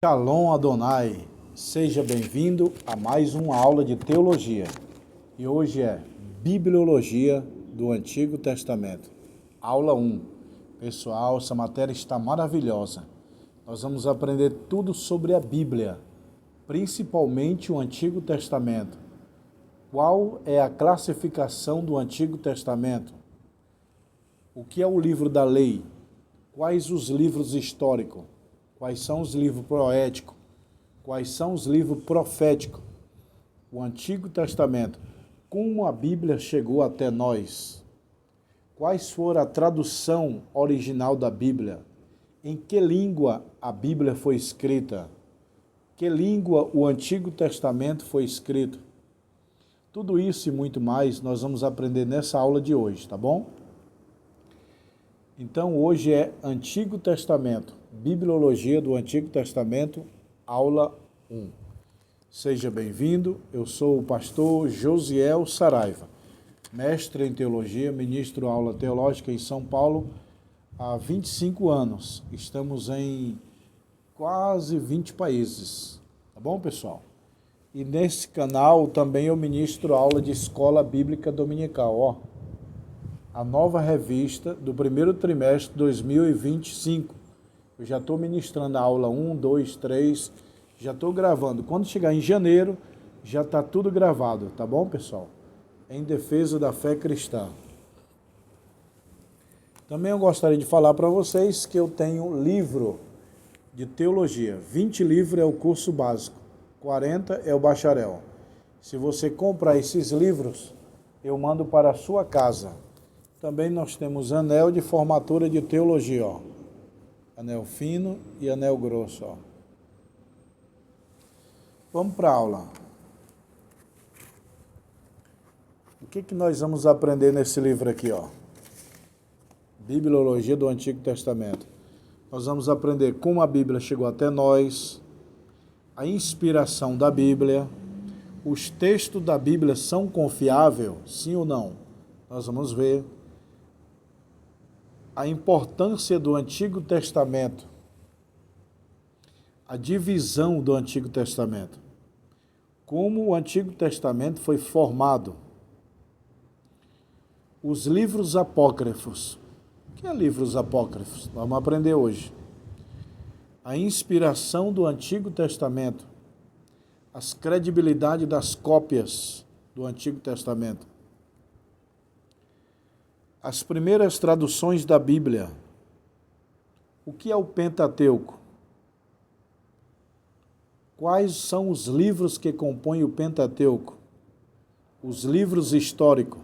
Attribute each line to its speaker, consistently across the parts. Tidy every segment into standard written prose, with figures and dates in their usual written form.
Speaker 1: Shalom Adonai, seja bem-vindo a mais uma aula de teologia. E hoje é Bibliologia do Antigo Testamento, aula 1. Pessoal, essa matéria está maravilhosa. Nós vamos aprender tudo sobre a Bíblia, principalmente o Antigo Testamento. Qual é a classificação do Antigo Testamento? O que é o livro da lei? Quais os livros históricos? Quais são os livros poéticos? Quais são os livros proféticos? O Antigo Testamento. Como a Bíblia chegou até nós? Quais foram a tradução original da Bíblia? Em que língua a Bíblia foi escrita? Que língua o Antigo Testamento foi escrito? Tudo isso e muito mais nós vamos aprender nessa aula de hoje, tá bom? Então hoje é Antigo Testamento, Bibliologia do Antigo Testamento, aula 1. Seja bem-vindo, eu sou o pastor Josiel Saraiva, mestre em teologia, ministro aula teológica em São Paulo há 25 anos. Estamos em quase 20 países, tá bom, pessoal? E nesse canal também eu ministro aula de escola bíblica dominical, a nova revista do primeiro trimestre de 2025. Eu já estou ministrando a aula 1, 2, 3, já estou gravando. Quando chegar em janeiro, já está tudo gravado, tá bom, pessoal? Em defesa da fé cristã. Também eu gostaria de falar para vocês que eu tenho livro de teologia. 20 livros é o curso básico, 40 é o bacharel. Se você comprar esses livros, eu mando para a sua casa. Também nós temos anel de formatura de teologia, anel fino e anel grosso, Vamos para a aula. O que nós vamos aprender nesse livro aqui, Bibliologia do Antigo Testamento. Nós vamos aprender como a Bíblia chegou até nós, a inspiração da Bíblia, os textos da Bíblia são confiáveis, sim ou não? Nós vamos ver. A importância do Antigo Testamento, a divisão do Antigo Testamento, como o Antigo Testamento foi formado, os livros apócrifos. O que é livros apócrifos? Vamos aprender hoje. A inspiração do Antigo Testamento, as credibilidades das cópias do Antigo Testamento, as primeiras traduções da Bíblia. O que é o Pentateuco? Quais são os livros que compõem o Pentateuco? Os livros históricos,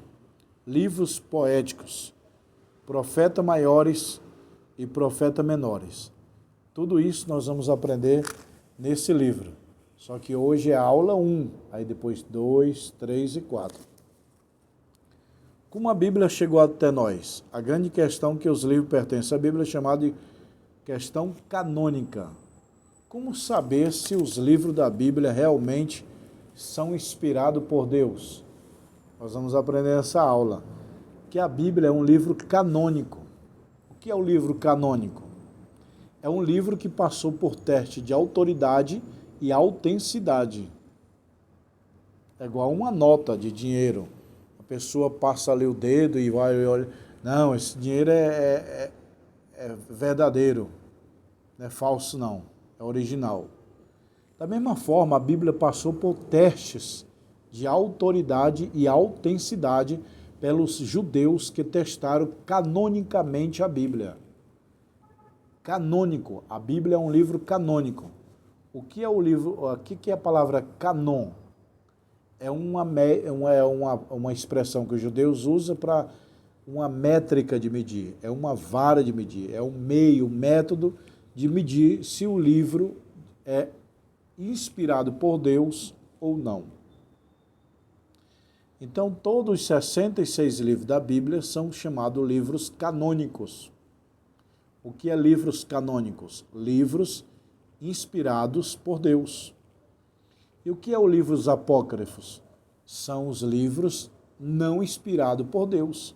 Speaker 1: livros poéticos, profetas maiores e profetas menores. Tudo isso nós vamos aprender nesse livro. Só que hoje é a aula 1, aí depois 2, 3 e 4. Como a Bíblia chegou até nós? A grande questão que os livros pertencem à Bíblia é chamada de questão canônica. Como saber se os livros da Bíblia realmente são inspirados por Deus? Nós vamos aprender nessa aula que a Bíblia é um livro canônico. O que é o livro canônico? É um livro que passou por teste de autoridade e autenticidade. É igual uma nota de dinheiro. A pessoa passa ali o dedo e vai e olha. Não, esse dinheiro é verdadeiro. Não é falso, não. É original. Da mesma forma, a Bíblia passou por testes de autoridade e autenticidade pelos judeus que testaram canonicamente a Bíblia. Canônico. A Bíblia é um livro canônico. O que é o livro? O que é a palavra canon? É uma expressão que os judeus usam para uma métrica de medir, é uma vara de medir, é um meio, um método de medir se o livro é inspirado por Deus ou não. Então, todos os 66 livros da Bíblia são chamados livros canônicos. O que é livros canônicos? Livros inspirados por Deus. E o que é os livros apócrifos? São os livros não inspirados por Deus,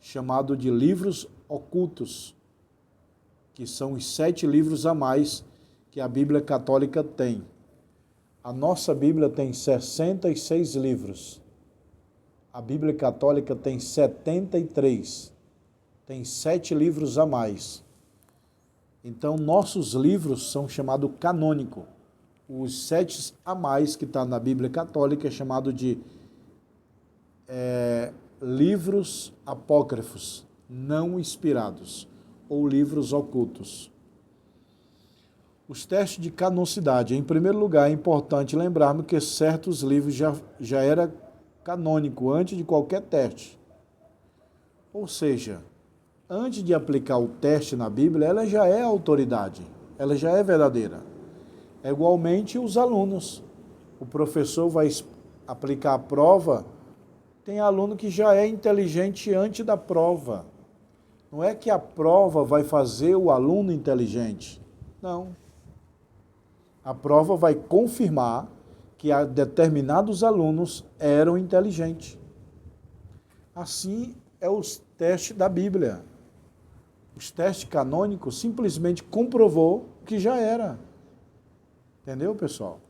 Speaker 1: chamados de livros ocultos, que são os 7 livros a mais que a Bíblia Católica tem. A nossa Bíblia tem 66 livros. A Bíblia Católica tem 73. Tem 7 livros a mais. Então, nossos livros são chamados canônicos. Os 7 a mais que está na Bíblia Católica é chamado de livros apócrifos, não inspirados, ou livros ocultos. Os testes de canonicidade. Em primeiro lugar, é importante lembrarmos que certos livros já era canônico antes de qualquer teste. Ou seja, antes de aplicar o teste na Bíblia, ela já é autoridade, ela já é verdadeira. É igualmente os alunos. O professor vai aplicar a prova, tem aluno que já é inteligente antes da prova. Não é que a prova vai fazer o aluno inteligente. Não. A prova vai confirmar que determinados alunos eram inteligentes. Assim é os testes da Bíblia. Os testes canônicos simplesmente comprovou que já era. Entendeu, pessoal?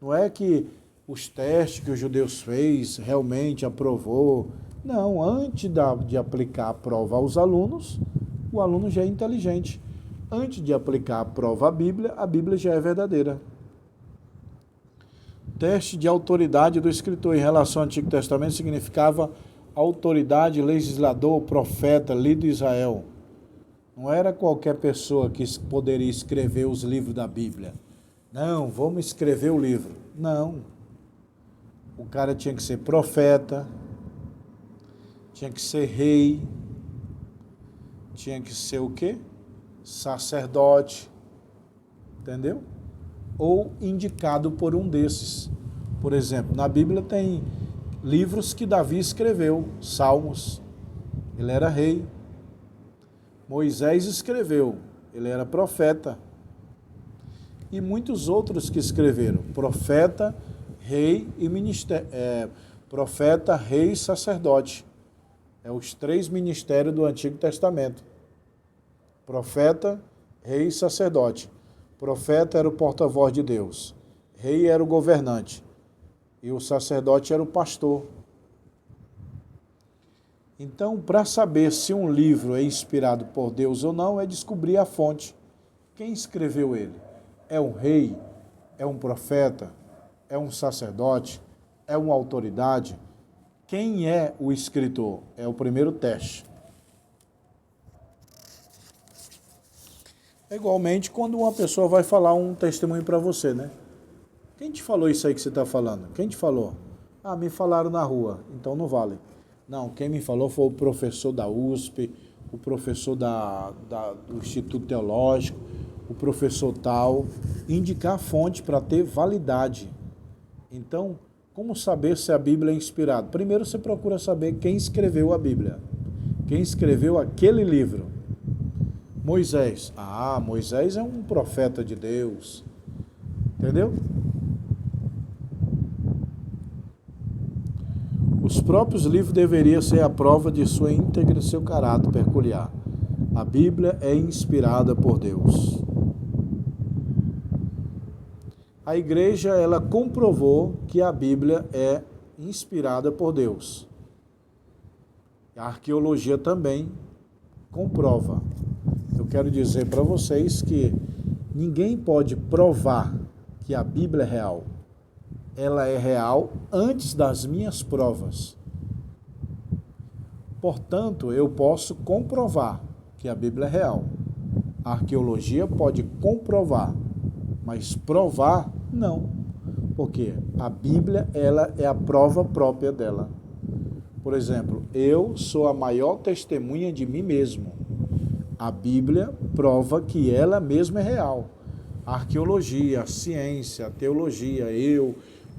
Speaker 1: Não é que os testes que os judeus fez realmente aprovou. Não, antes de aplicar a prova aos alunos, o aluno já é inteligente. Antes de aplicar a prova à Bíblia, a Bíblia já é verdadeira. Teste de autoridade do escritor em relação ao Antigo Testamento significava autoridade, legislador, profeta, líder de Israel. Não era qualquer pessoa que poderia escrever os livros da Bíblia. Não, vamos escrever o livro. Não. O cara tinha que ser profeta, tinha que ser rei, tinha que ser o quê? Sacerdote, entendeu? Ou indicado por um desses. Por exemplo, na Bíblia tem livros que Davi escreveu, Salmos, ele era rei. Moisés escreveu, ele era profeta. E muitos outros que escreveram, profeta, rei e ministério, profeta, rei e sacerdote. É os 3 ministérios do Antigo Testamento. Profeta, rei e sacerdote. Profeta era o porta-voz de Deus. Rei era o governante. E o sacerdote era o pastor. Então, para saber se um livro é inspirado por Deus ou não, é descobrir a fonte. Quem escreveu ele? É um rei? É um profeta? É um sacerdote? É uma autoridade? Quem é o escritor? É o primeiro teste. É igualmente quando uma pessoa vai falar um testemunho para você, né? Quem te falou isso aí que você está falando? Quem te falou? Ah, me falaram na rua, então não vale. Não, quem me falou foi o professor da USP, o professor do Instituto Teológico, o professor tal. Indicar a fonte para ter validade. Então, como saber se a Bíblia é inspirada? Primeiro você procura saber quem escreveu a Bíblia. Quem escreveu aquele livro. Moisés. Ah, Moisés é um profeta de Deus. Entendeu? Os próprios livros deveriam ser a prova de sua íntegra e seu caráter peculiar. A Bíblia é inspirada por Deus. A igreja, ela comprovou que a Bíblia é inspirada por Deus. A arqueologia também comprova. Eu quero dizer para vocês que ninguém pode provar que a Bíblia é real. Ela é real antes das minhas provas. Portanto, eu posso comprovar que a Bíblia é real. A arqueologia pode comprovar, mas provar, não. Porque a Bíblia, ela é a prova própria dela. Por exemplo, eu sou a maior testemunha de mim mesmo. A Bíblia prova que ela mesma é real. A arqueologia, a ciência, a teologia,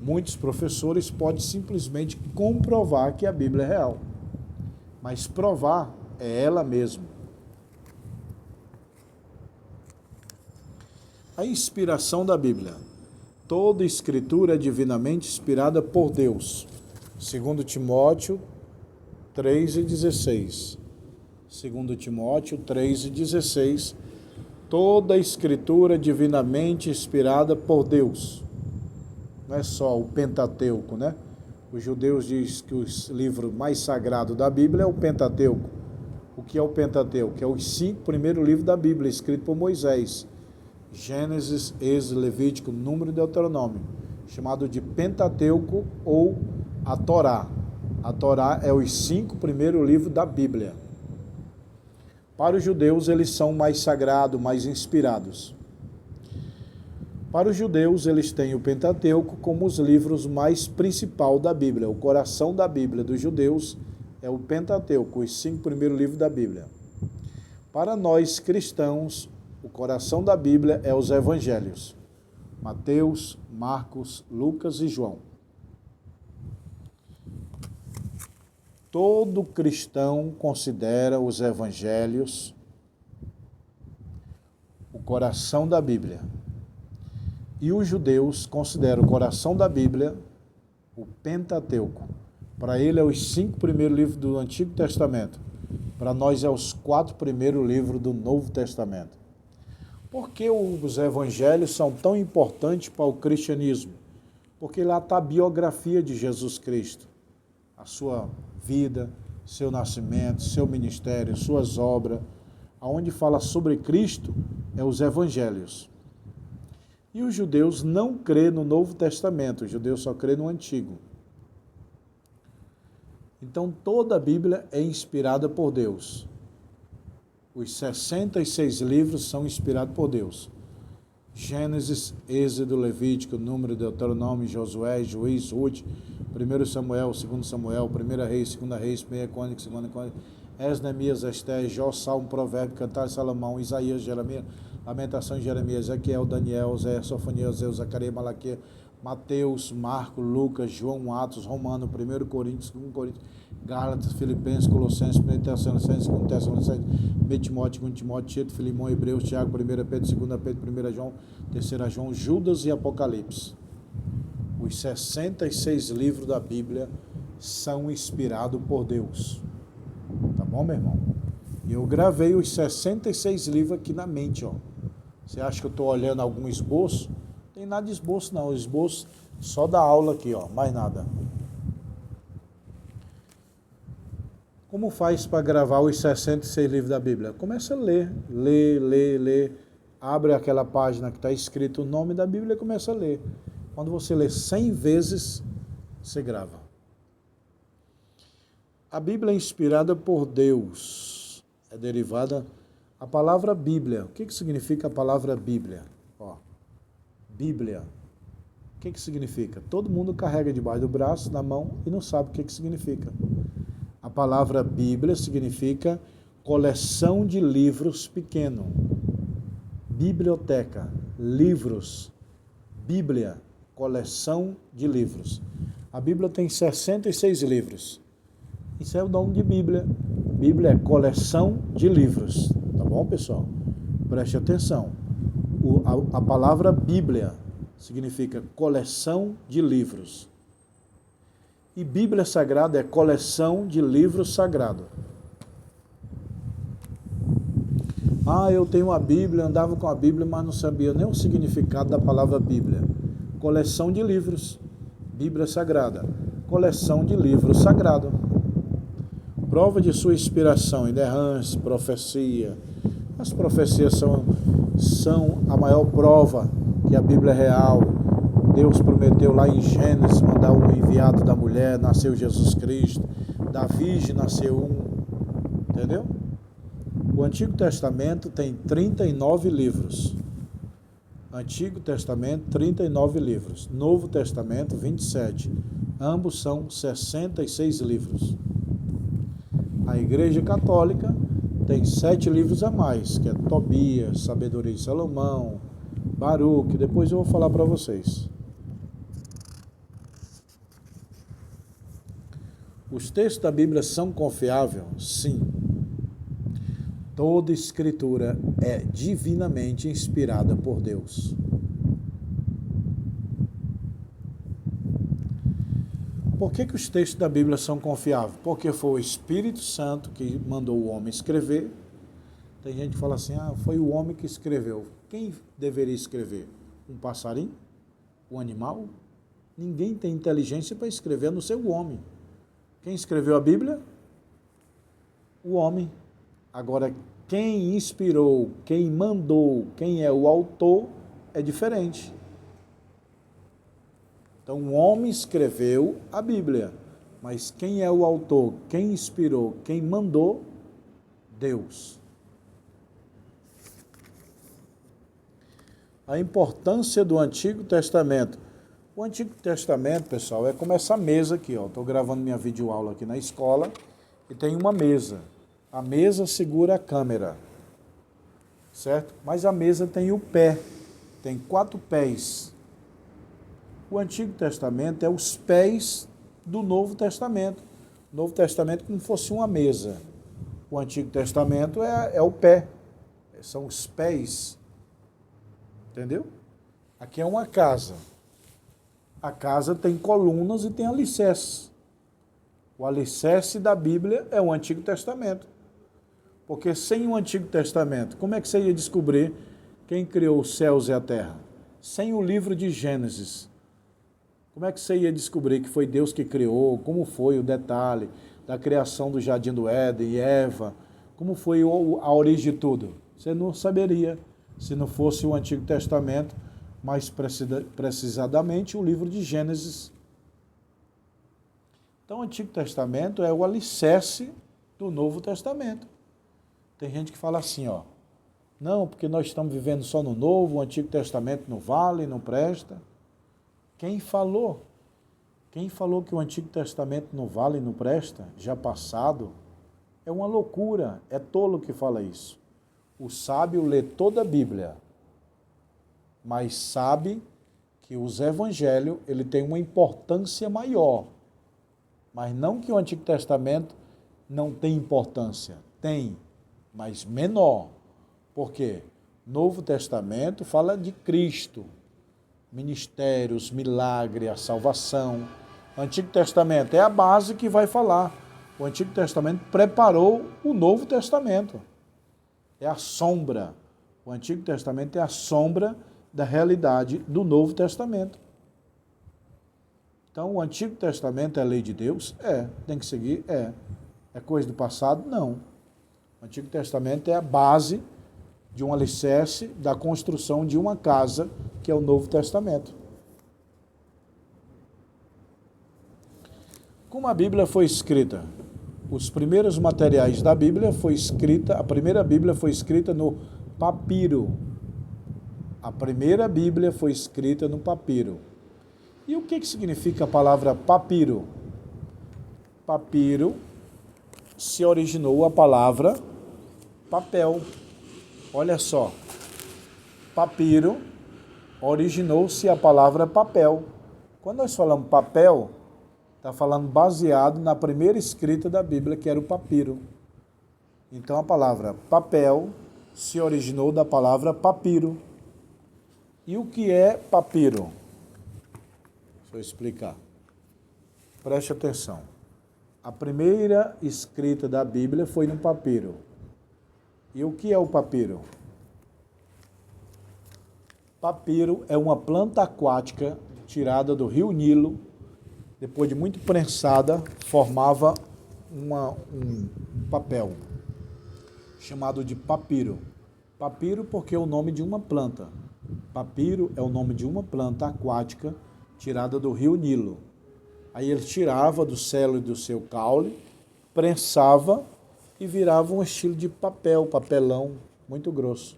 Speaker 1: muitos professores podem simplesmente comprovar que a Bíblia é real. Mas provar é ela mesma. A inspiração da Bíblia. Toda escritura é divinamente inspirada por Deus. 2 Timóteo 3:16. 2 Timóteo 3:16. Toda a escritura divinamente inspirada por Deus. Não é só o Pentateuco, né? Os judeus dizem que o livro mais sagrado da Bíblia é o Pentateuco. O que é o Pentateuco? É os 5 primeiros livros da Bíblia, escritos por Moisés. Gênesis, Êxodo, Levítico, Número e Deuteronômio. Chamado de Pentateuco ou a Torá. A Torá é os 5 primeiros livros da Bíblia. Para os judeus, eles são mais sagrados, mais inspirados. Para os judeus, eles têm o Pentateuco como os livros mais principal da Bíblia. O coração da Bíblia dos judeus é o Pentateuco, os 5 primeiros livros da Bíblia. Para nós cristãos, o coração da Bíblia é os evangelhos. Mateus, Marcos, Lucas e João. Todo cristão considera os evangelhos o coração da Bíblia. E os judeus consideram o coração da Bíblia o Pentateuco. Para ele é os 5 primeiros livros do Antigo Testamento. Para nós é os 4 primeiros livros do Novo Testamento. Por que os evangelhos são tão importantes para o cristianismo? Porque lá está a biografia de Jesus Cristo. A sua vida, seu nascimento, seu ministério, suas obras. Aonde fala sobre Cristo é os evangelhos. E os judeus não crêem no Novo Testamento, os judeus só crêem no Antigo. Então toda a Bíblia é inspirada por Deus. Os 66 livros são inspirados por Deus. Gênesis, Êxodo, Levítico, Número, Deuteronômio, Josué, Juiz, Ruth, 1 Samuel, 2 Samuel, 1 Reis, 2 Reis, 1 Crônicas, 2 Crônicas, Neemias, Esté, Jó, Salmo, Provérbio, Cantar, Salomão, Isaías, Jeremias, Lamentação de Jeremias, Ezequiel, Daniel, Zé, Sofonias, Zeu, Zacarias, Malaquias, Mateus, Marcos, Lucas, João, Atos, Romano, 1 Coríntios, 2 Coríntios, Gálatas, Filipenses, Colossenses, 1 Tessalonicenses, 2 Tessalonicenses, 1 Timóteo, 2 Timóteo, Tito, Filemão, Hebreus, Tiago, 1 Pedro, 2 Pedro, 1 João, 3 João, Judas e Apocalipse. Os 66 livros da Bíblia são inspirados por Deus. Tá bom, meu irmão? E eu gravei os 66 livros aqui na mente, ó. Você acha que eu estou olhando algum esboço? Não tem nada de esboço, não. O esboço só da aula aqui, ó. Mais nada. Como faz para gravar os 66 livros da Bíblia? Começa a ler. Lê. Abre aquela página que está escrito o nome da Bíblia e começa a ler. Quando você lê 100 vezes, você grava. A Bíblia é inspirada por Deus. É derivada a palavra Bíblia. O que significa a palavra Bíblia? Ó, Bíblia. O que significa? Todo mundo carrega debaixo do braço, na mão e não sabe o que significa. A palavra Bíblia significa coleção de livros pequeno. Biblioteca, livros. Bíblia, coleção de livros. A Bíblia tem 66 livros. Isso é o nome de Bíblia. Bíblia é coleção de livros. Tá bom, pessoal? Preste atenção. A palavra Bíblia significa coleção de livros. E Bíblia Sagrada é coleção de livros sagrados. Ah, eu tenho uma Bíblia, andava com a Bíblia, mas não sabia nem o significado da palavra Bíblia. Coleção de livros. Bíblia Sagrada. Coleção de livros sagrados. Prova de sua inspiração, inerrância, profecia. As profecias são a maior prova que a Bíblia é real. Deus prometeu lá em Gênesis mandar um enviado da mulher, nasceu Jesus Cristo. Da virgem nasceu um. Entendeu? O Antigo Testamento tem 39 livros. Antigo Testamento, 39 livros. Novo Testamento, 27. Ambos são 66 livros. A Igreja Católica tem 7 livros a mais, que é Tobias, Sabedoria de Salomão, Baruque, depois eu vou falar para vocês. Os textos da Bíblia são confiáveis? Sim. Toda escritura é divinamente inspirada por Deus. Por que os textos da Bíblia são confiáveis? Porque foi o Espírito Santo que mandou o homem escrever Tem gente que fala assim, foi o homem que escreveu. Quem deveria escrever? Um passarinho? Um animal? Ninguém tem inteligência para escrever, a não ser o homem. Quem escreveu a Bíblia? O homem. Agora, quem inspirou, quem mandou, quem é o autor, é diferente. Então, o homem escreveu a Bíblia, mas quem é o autor, quem inspirou, quem mandou? Deus. A importância do Antigo Testamento. O Antigo Testamento, pessoal, é como essa mesa aqui, ó. Estou gravando minha videoaula aqui na escola e tem uma mesa. A mesa segura a câmera, certo? Mas a mesa tem o pé, tem 4 pés. O Antigo Testamento é os pés do Novo Testamento. O Novo Testamento é como se fosse uma mesa. O Antigo Testamento é o pé, são os pés. Entendeu? Aqui é uma casa. A casa tem colunas e tem alicerces. O alicerce da Bíblia é o Antigo Testamento. Porque sem o Antigo Testamento, como é que você ia descobrir quem criou os céus e a terra? Sem o livro de Gênesis, como é que você ia descobrir que foi Deus que criou? Como foi o detalhe da criação do Jardim do Éden e Eva? Como foi a origem de tudo? Você não saberia se não fosse o Antigo Testamento, mais precisamente o livro de Gênesis. Então, o Antigo Testamento é o alicerce do Novo Testamento. Tem gente que fala assim, ó, não, porque nós estamos vivendo só no Novo, o Antigo Testamento não vale, não presta. Quem falou? Quem falou que o Antigo Testamento não vale e não presta, já passado, é uma loucura, é tolo que fala isso. O sábio lê toda a Bíblia, mas sabe que os evangelhos ele tem uma importância maior. Mas não que o Antigo Testamento não tem importância. Tem, mas menor. Por quê? Novo Testamento fala de Cristo, ministérios, milagre, a salvação. O Antigo Testamento é a base que vai falar. O Antigo Testamento preparou o Novo Testamento. É a sombra. O Antigo Testamento é a sombra da realidade do Novo Testamento. Então, o Antigo Testamento é a lei de Deus? É. Tem que seguir? É. É coisa do passado? Não. O Antigo Testamento é a base de um alicerce da construção de uma casa, que é o Novo Testamento. Como a Bíblia foi escrita? Os primeiros materiais da Bíblia a primeira Bíblia foi escrita no papiro. A primeira Bíblia foi escrita no papiro. E o que significa a palavra papiro? Papiro se originou a palavra papel. Olha só, papiro originou-se a palavra papel. Quando nós falamos papel, está falando baseado na primeira escrita da Bíblia, que era o papiro. Então a palavra papel se originou da palavra papiro. E o que é papiro? Deixa eu explicar. Preste atenção. A primeira escrita da Bíblia foi no papiro. E o que é o papiro? Papiro é uma planta aquática tirada do rio Nilo. Depois de muito prensada, formava um papel chamado de papiro. Papiro porque é o nome de uma planta. Papiro é o nome de uma planta aquática tirada do rio Nilo. Aí ele tirava do selo e do seu caule, prensava e virava um estilo de papel, papelão, muito grosso.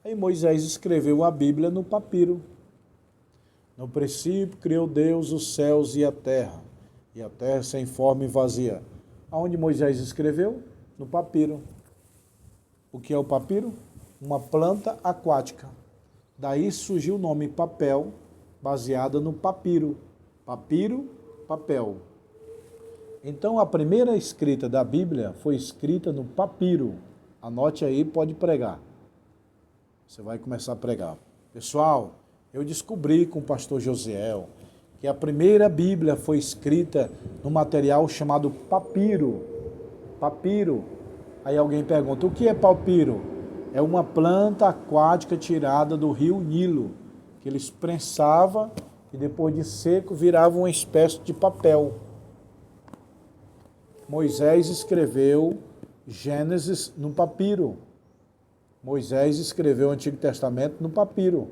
Speaker 1: Aí Moisés escreveu a Bíblia no papiro. No princípio criou Deus os céus e a terra sem forma e vazia. Aonde Moisés escreveu? No papiro. O que é o papiro? Uma planta aquática. Daí surgiu o nome papel, baseada no papiro. Papiro, papel. Então a primeira escrita da Bíblia foi escrita no papiro. Anote aí, pode pregar. Você vai começar a pregar. Pessoal, eu descobri com o pastor Josiel que a primeira Bíblia foi escrita no material chamado papiro. Papiro. Aí alguém pergunta, o que é papiro? É uma planta aquática tirada do rio Nilo, que eles prensavam e depois de seco virava uma espécie de papel. Moisés escreveu Gênesis no papiro. Moisés escreveu o Antigo Testamento no papiro.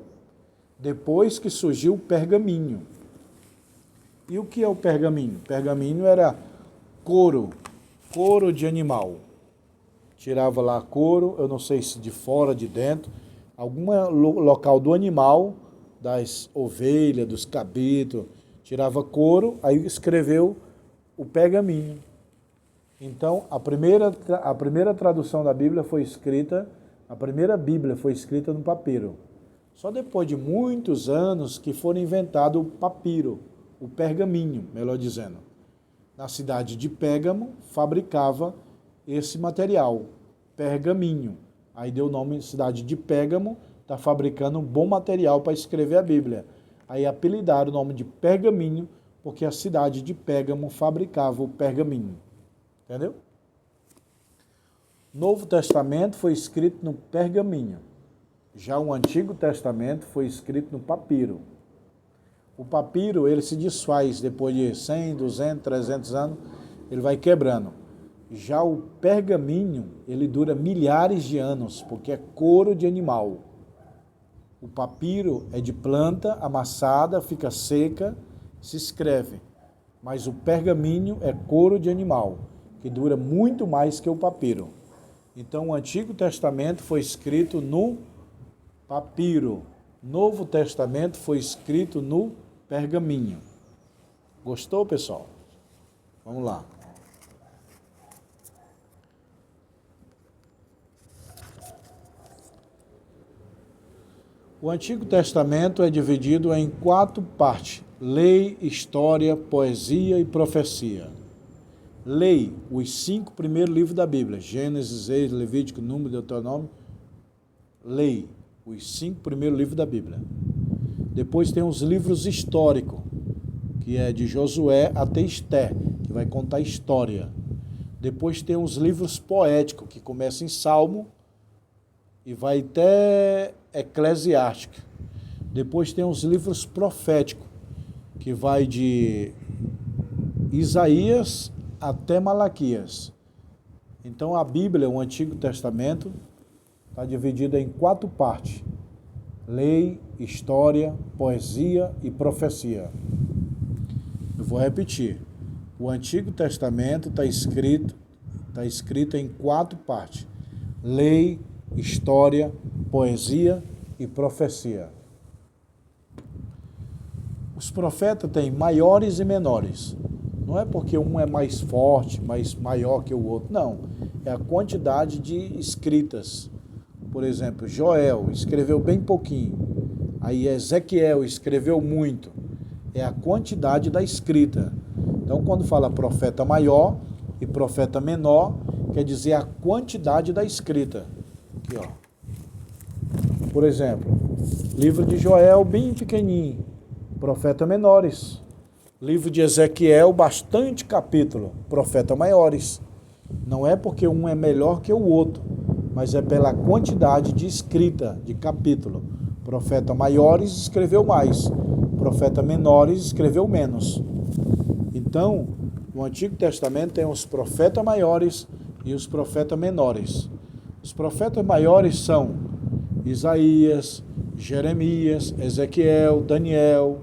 Speaker 1: Depois que surgiu o pergaminho. E o que é o pergaminho? Pergaminho era couro de animal. Tirava lá couro, eu não sei se de fora, de dentro, algum local do animal, das ovelhas, dos cabritos, tirava couro, aí escreveu o pergaminho. Então, a primeira tradução da Bíblia foi escrita, a primeira Bíblia foi escrita no papiro. Só depois de muitos anos que foi inventado o papiro, o pergaminho, melhor dizendo. Na cidade de Pérgamo, fabricava esse material, pergaminho. Aí deu o nome, cidade de Pérgamo, está fabricando um bom material para escrever a Bíblia. Aí apelidaram o nome de pergaminho, porque a cidade de Pérgamo fabricava o pergaminho. Entendeu? Novo Testamento foi escrito no pergaminho. Já o Antigo Testamento foi escrito no papiro. O papiro, ele se desfaz depois de 100, 200, 300 anos, ele vai quebrando. Já o pergaminho, ele dura milhares de anos, porque é couro de animal. O papiro é de planta amassada, fica seca, se escreve. Mas o pergaminho é couro de animal, que dura muito mais que o papiro. Então o Antigo Testamento foi escrito no papiro. Novo Testamento foi escrito no pergaminho. Gostou, pessoal? Vamos lá. O Antigo Testamento é dividido em 4 partes: lei, história, poesia e profecia. Lei, os 5 primeiros livros da Bíblia: Gênesis, Êxodo, Levítico, Número, Deuteronômio. Lei, os 5 primeiros livros da Bíblia. Depois tem os livros históricos, que é de Josué até Esté, que vai contar história. Depois tem os livros poéticos, que começam em Salmo e vai até Eclesiástico. Depois tem os livros proféticos, que vai de Isaías até Malaquias. Então a Bíblia, o Antigo Testamento, está dividida em 4 partes: lei, história, poesia e profecia. Eu vou repetir. O Antigo Testamento está escrito em 4 partes: lei, história, poesia e profecia. Os profetas têm maiores e menores. Não é porque um é mais forte, mais maior que o outro. Não. É a quantidade de escritas. Por exemplo, Joel escreveu bem pouquinho. Aí Ezequiel escreveu muito. É a quantidade da escrita. Então, quando fala profeta maior e profeta menor, quer dizer a quantidade da escrita. Aqui, ó. Por exemplo, livro de Joel bem pequenininho, profeta menores. Livro de Ezequiel, bastante capítulo, profeta maiores. Não é porque um é melhor que o outro, mas é pela quantidade de escrita, de capítulo. Profeta maiores escreveu mais, profeta menores escreveu menos. Então, no Antigo Testamento tem os profetas maiores e os profetas menores. Os profetas maiores são Isaías, Jeremias, Ezequiel, Daniel.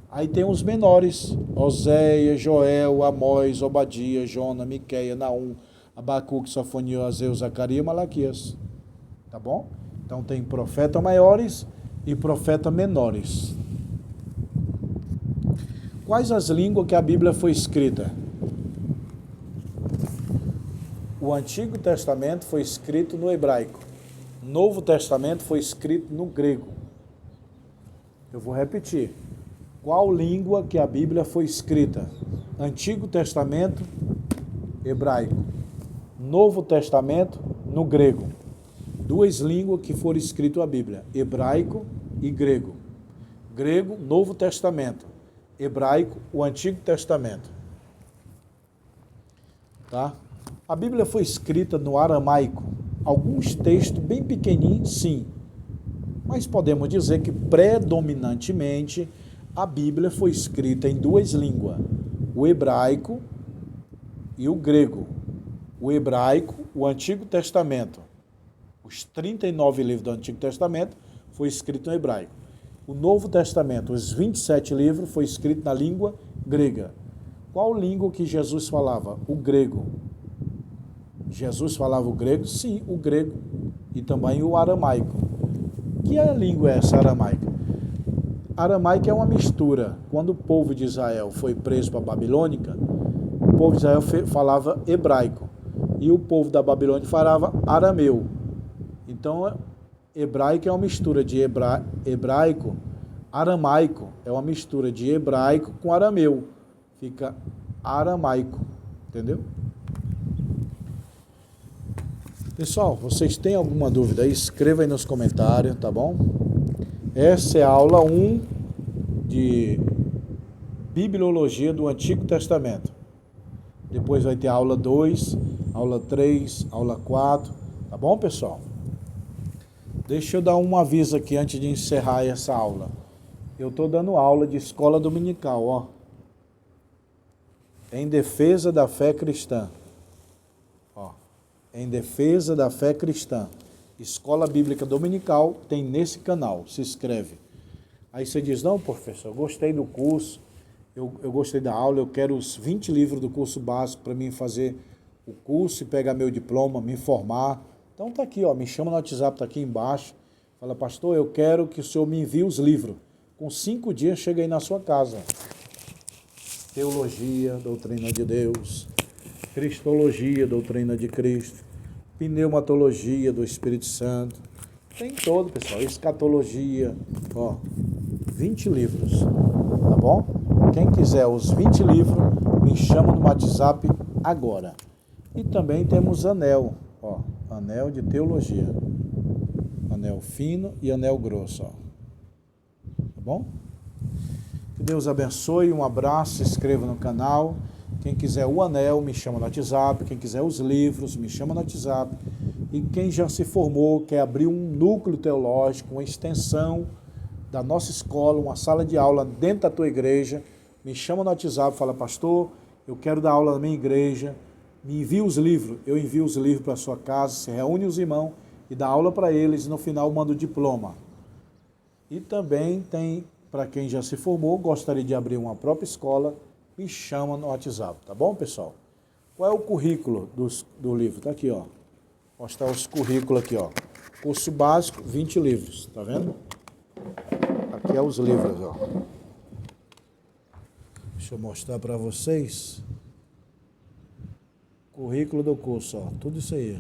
Speaker 1: Aí tem os menores: Oséias, Joel, Amós, Obadias, Jonas, Miqueias, Naum, Abacuque, Sofonias, Ageu, Zacarias e Malaquias. Tá bom? Então tem profetas maiores e profetas menores. Quais as línguas que a Bíblia foi escrita? O Antigo Testamento foi escrito no hebraico. O Novo Testamento foi escrito no grego. Eu vou repetir. Qual língua que a Bíblia foi escrita? Antigo Testamento, hebraico. Novo Testamento, no grego. 2 línguas que foram escritas a Bíblia: hebraico e grego. Grego, Novo Testamento. Hebraico, o Antigo Testamento. Tá? A Bíblia foi escrita no aramaico. Alguns textos bem pequenininhos, sim. Mas podemos dizer que predominantemente a Bíblia foi escrita em duas línguas, o hebraico e o grego. O hebraico, o Antigo Testamento. Os 39 livros do Antigo Testamento foi escrito em hebraico. O Novo Testamento, os 27 livros, foi escrito na língua grega. Qual língua que Jesus falava? O grego. Jesus falava o grego? Sim, o grego. E também o aramaico. Que língua é essa aramaica? Aramaica é uma mistura. Quando o povo de Israel foi preso para a Babilônica, o povo de Israel falava hebraico. E o povo da Babilônia falava arameu. Então, hebraico é uma mistura de hebraico, aramaico é uma mistura de hebraico com arameu. Fica aramaico, entendeu? Pessoal, vocês têm alguma dúvida aí? Escreva aí nos comentários, tá bom? Essa é a aula 1 de Bibliologia do Antigo Testamento. Depois vai ter a aula 2, aula 3, aula 4, tá bom, pessoal? Deixa eu dar um aviso aqui antes de encerrar essa aula. Eu estou dando aula de escola dominical, ó. Em defesa da fé cristã. Ó, em defesa da fé cristã. Escola Bíblica Dominical tem nesse canal, se inscreve. Aí você diz, não, professor, eu gostei do curso, eu gostei da aula, eu quero os 20 livros do curso básico para mim fazer o curso e pegar meu diploma, me formar. Então tá aqui, ó, me chama no WhatsApp, tá aqui embaixo. Fala, pastor, eu quero que o senhor me envie os livros. Com 5 dias chega aí na sua casa. Teologia, doutrina de Deus. Cristologia, doutrina de Cristo. Pneumatologia do Espírito Santo. Tem todo, pessoal. Escatologia, ó, 20 livros, tá bom? Quem quiser os 20 livros, me chama no WhatsApp agora. E também temos anel, ó, anel de teologia. Anel fino e anel grosso, ó. Tá bom? Que Deus abençoe, um abraço, se inscreva no canal. Quem quiser o anel, me chama no WhatsApp. Quem quiser os livros, me chama no WhatsApp. E quem já se formou, quer abrir um núcleo teológico, uma extensão da nossa escola, uma sala de aula dentro da tua igreja, me chama no WhatsApp, fala, pastor, eu quero dar aula na minha igreja, me envia os livros, eu envio os livros para a sua casa, se reúne os irmãos e dá aula para eles e no final manda o diploma. E também tem, para quem já se formou, gostaria de abrir uma própria escola, me chama no WhatsApp, tá bom, pessoal? Qual é o currículo do livro? Tá aqui, ó. Vou mostrar os currículos aqui, ó. Curso básico, 20 livros, tá vendo? Aqui é os livros, ó. Deixa eu mostrar para vocês. Currículo do curso, ó. Tudo isso aí.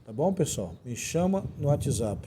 Speaker 1: Tá bom, pessoal? Me chama no WhatsApp.